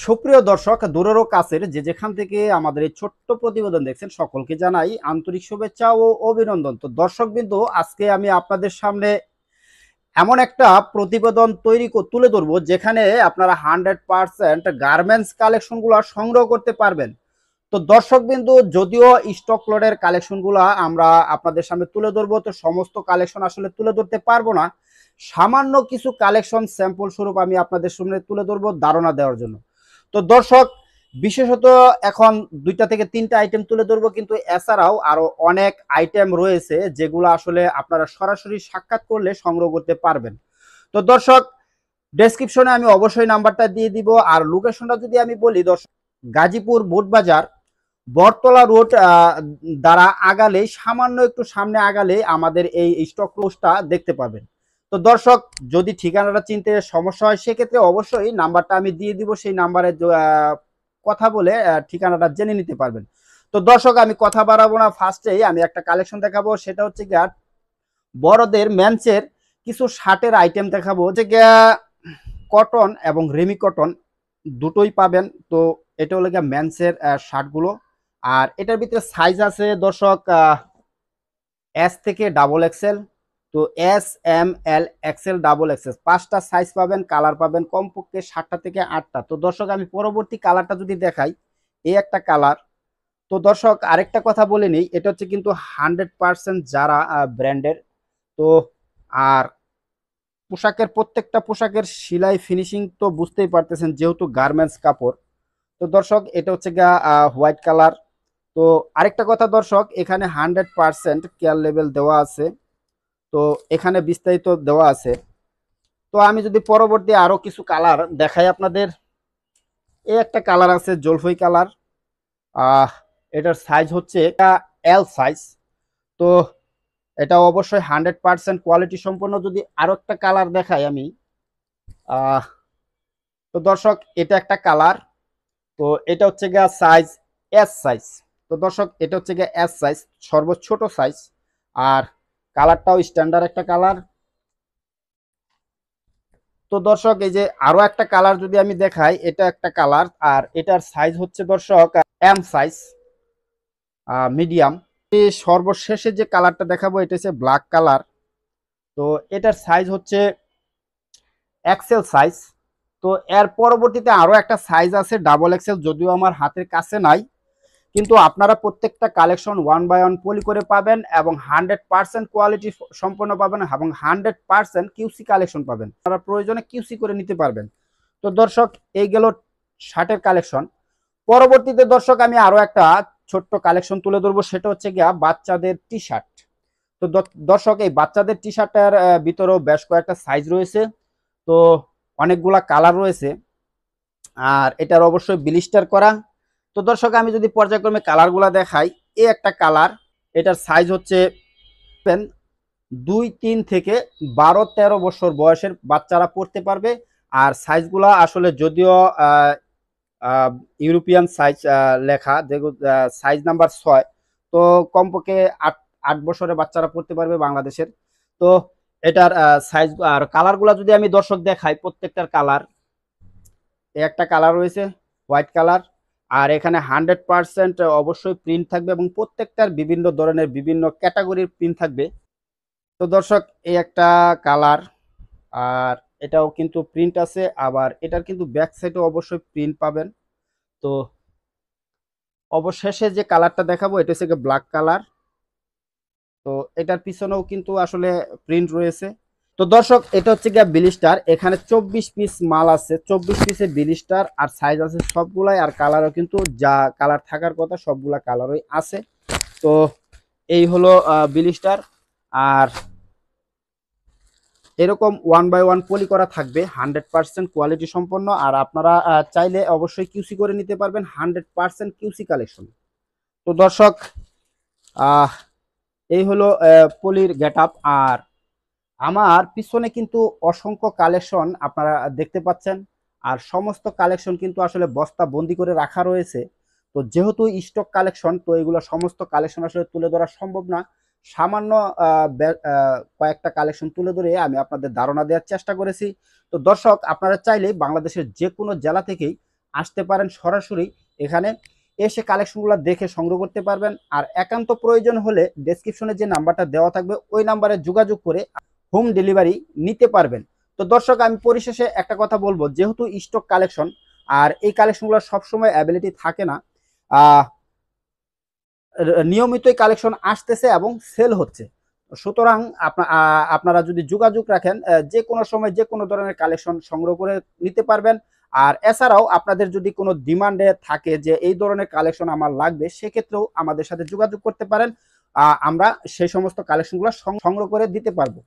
সুপ্রিয় দর্শক, দূরেরও কাছের যে যেখান থেকে আমাদের এই ছোট্ট প্রতিবেদন দেখছেন সকলকে জানাই আন্তরিক শুভেচ্ছা ও অভিনন্দন। তো দর্শকবৃন্দ, আজকে আমি আপনাদের সামনে এমন একটা প্রতিবেদন তুলে ধরবো যেখানে আপনারা 100% গার্মেন্টস কালেকশনগুলো সংগ্রহ করতে পারবেন। তো দর্শকবৃন্দ, যদিও স্টক লটের কালেকশনগুলো আমরা আপনাদের সামনে তুলে ধরবো, তো সমস্ত কালেকশন আসলে তুলে ধরতে পারবো না। সামান্য কিছু কালেকশন স্যাম্পল স্বরূপ আমি আপনাদের সামনে তুলে ধরবো ধারণা দেওয়ার জন্য। তো দর্শক, বিশেষত এখন 2টা থেকে 3টা আইটেম তুলে ধরবো, কিন্তু এছাড়াও আরো অনেক আইটেম রয়েছে যেগুলো আসলে আপনারা সরাসরি সাক্ষাৎ করলে সংগ্রহ করতে পারবেন। তো দর্শক, ডেসক্রিপশনে আমি অবশ্যই নাম্বারটা দিয়ে দিব। আর লোকেশনটা যদি আমি বলি দর্শক, গাজীপুর বোটবাজার বটতলা রোড দ্বারা আগালে, সামান্য একটু সামনে আগালে আমাদের এই স্টক ক্লোজটা দেখতে পাবেন। তো দর্শক, যদি ঠিকানাটা চিনতে সমস্যা হয় সেক্ষেত্রে অবশ্যই নাম্বারটা আমি দিয়ে দিব, সেই নাম্বারে কথা বলে ঠিকানাটা জেনে নিতে পারবেন। তো দর্শক, আমি কথা বাড়াবো না, ফার্স্টেই আমি একটা কালেকশন দেখাবো। সেটা হচ্ছে গিয়া বড়দের মেন্সের কিছু শার্টের আইটেম দেখাবো, যে গিয়া কটন এবং রেমি কটন দুটোই পাবেন। তো এটা হলো গিয়া মেন্সের শার্টগুলো। আর এটার ভিতরে সাইজ আছে দর্শক, এস থেকে ডাবল এক্সেল। তো এস, এম, এল, এক্সেল, ডাবল এক্সেল 5টা সাইজ পাবেন, কালার পাবেন কমপক্ষে 7টা থেকে 8টা। তো দর্শক, আমি পরবর্তী কালারটা যদি দেখাই, এই একটা কালার। তো দর্শক, আরেকটা কথা বলে নিই, এটা হচ্ছে কিন্তু 100% যারা ব্র্যান্ডের। তো আর পোশাকের, প্রত্যেকটা পোশাকের সেলাই ফিনিশিং তো বুঝতেই পারতেছেন, যেহেতু গার্মেন্টস কাপড়। তো দর্শক, এটা হচ্ছে গা হোয়াইট কালার। তো আরেকটা কথা দর্শক, এখানে 100% কেয়ার লেভেল দেওয়া আছে। তো এখানে বিস্তারিত দেওয়া আছে। তো আমি যদি পরবর্তী আরো কিছু কালার দেখাই আপনাদের, এই একটা কালার আছে জলফই কালার। আহ এটার সাইজ হচ্ছে এল সাইজ। তো এটা অবশ্যই 100% কোয়ালিটি সম্পন্ন। যদি আরো একটা কালার দেখাই আমি, আহ তো দর্শক, এটা একটা কালার। তো এটা হচ্ছে গিয়া সাইজ এস সাইজ। তো দর্শক, এটা হচ্ছে গিয়া এস সাইজ, সর্বোচ্চ সাইজ। আর কালারটাও স্ট্যান্ডার্ড একটা কালার। তো দর্শক, এই যে আরো একটা কালার যদি আমি দেখাই, এটা একটা কালার। আর এটার সাইজ হচ্ছে দর্শক এম সাইজ, মিডিয়াম। সর্বশেষে যে কালারটা দেখাবো, এটা হচ্ছে ব্ল্যাক কালার। তো এটার সাইজ হচ্ছে এক্সেল সাইজ। তো এর পরবর্তীতে আরো একটা সাইজ আছে ডাবল এক্সেল, যদিও আমার হাতের কাছে নাই। কিন্তু আপনারা প্রত্যেকটা কালেকশন 1 বাই 1 পলি করে পাবেন এবং 100% কোয়ালিটি সম্পন্ন পাবেন এবং 100% কিউসি কালেকশন পাবেন। আপনারা প্রয়োজনে কিউসি করে নিতে পারবেন। তো দর্শক, এই গেল শার্টের কালেকশন। পরবর্তীতে দর্শক, আমি আরো একটা ছোট্ট কালেকশন তুলে ধরবো, সেটা হচ্ছে গিয়া বাচ্চাদের টি শার্ট। তো দর্শক, এই বাচ্চাদের টি শার্টের ভিতরেও বেশ কয়েকটা সাইজ রয়েছে। তো অনেকগুলা কালার রয়েছে। আর এটার অবশ্যই ব্লিস্টার করা। তো দর্শক, আমি যদি পর্যায়ক্রমে কালারগুলা দেখাই, এই একটা কালার। এটার সাইজ হচ্ছে 2, 3 থেকে 12, 13 বছর বয়সের বাচ্চারা পড়তে পারবে। আর সাইজগুলা আসলে যদিও ইউরোপিয়ান সাইজ লেখা, যেগুলো সাইজ নাম্বার 6। তো কমপক্ষে 8 বছরের বাচ্চারা পড়তে পারবে বাংলাদেশের। তো এটার সাইজ আর কালারগুলা যদি আমি দর্শক দেখাই, প্রত্যেকটার কালার, একটা কালার রয়েছে হোয়াইট কালার। আর এখানে 100% অবশ্যই প্রিন্ট থাকবে এবং প্রত্যেকটার বিভিন্ন ধরনের বিভিন্ন ক্যাটাগরির প্রিন্ট থাকবে। তো দর্শক, এই একটা কালার। আর এটাও কিন্তু প্রিন্ট আছে, আবার এটার কিন্তু ব্যাক সাইডেও অবশ্যই প্রিন্ট পাবেন। তো অবশেষে যে কালারটা দেখাবো, এটা হচ্ছে ব্ল্যাক কালার। তো এটার পিছনেও কিন্তু আসলে প্রিন্ট রয়েছে। তো দর্শক, এটা হচ্ছে গিয়া বিলিস্টার। এখানে 24 পিস মাল আছে, 24 পিসের বিলিস্টার। আর সাইজ আছে সবগুলাই, আর কালারও কিন্তু যা কালার থাকার কথা সবগুলা কালারই আছে। তো এই হলো বিলিস্টার। আর এরকম 1 বাই 1 পলি করা থাকবে, 100% কোয়ালিটি সম্পন্ন। আর আপনারা চাইলে অবশ্যই কিউসি করে নিতে পারবেন, 100% কিউসি কালেকশন। তো দর্শক, আহ এই হলো পলির গেট আপ। আর আমার পিছনে কিন্তু অসংখ্য কালেকশন আপনারা দেখতে পাচ্ছেন। আর সমস্ত কালেকশন কিন্তু আসলে বস্তা বন্দি করে রাখা রয়েছে। তো যেহেতু স্টক কালেকশন, তো এগুলো সমস্ত কালেকশন আসলে তুলে ধরা সম্ভব না। সামান্য কয়েকটা কালেকশন তুলে ধরে আমি আপনাদের ধারণা দেওয়ার চেষ্টা করেছি। তো দর্শক, আপনারা চাইলে বাংলাদেশের যে কোনো জেলা থেকেই আসতে পারেন সরাসরি এখানে এসে কালেকশনগুলো দেখে সংগ্রহ করতে পারবেন। আর একান্ত প্রয়োজন হলে ডেসক্রিপশনে যে নাম্বারটা দেওয়া থাকবে ওই নাম্বারে যোগাযোগ করে হোম ডেলিভারি নিতে পারবেন। তো দর্শক, আমি পরিশেষে একটা কথা বলবো, যেহেতু স্টক কালেকশন আর এই কালেকশনগুলো সবসময় অ্যাবিলিটি থাকে না, নিয়মিতই কালেকশন আসতেছে এবং সেল হচ্ছে। সুতরাং আপনারা যদি যোগাযোগ রাখেন যে কোনো সময় যে কোনো ধরনের কালেকশন সংগ্রহ করে নিতে পারবেন। আর এছাড়াও আপনাদের যদি কোনো ডিমান্ডে থাকে যে এই ধরনের কালেকশন আমার লাগবে, সেক্ষেত্রেও আমাদের সাথে যোগাযোগ করতে পারেন। আমরা সেই সমস্ত কালেকশনগুলো সংগ্রহ করে দিতে পারবো।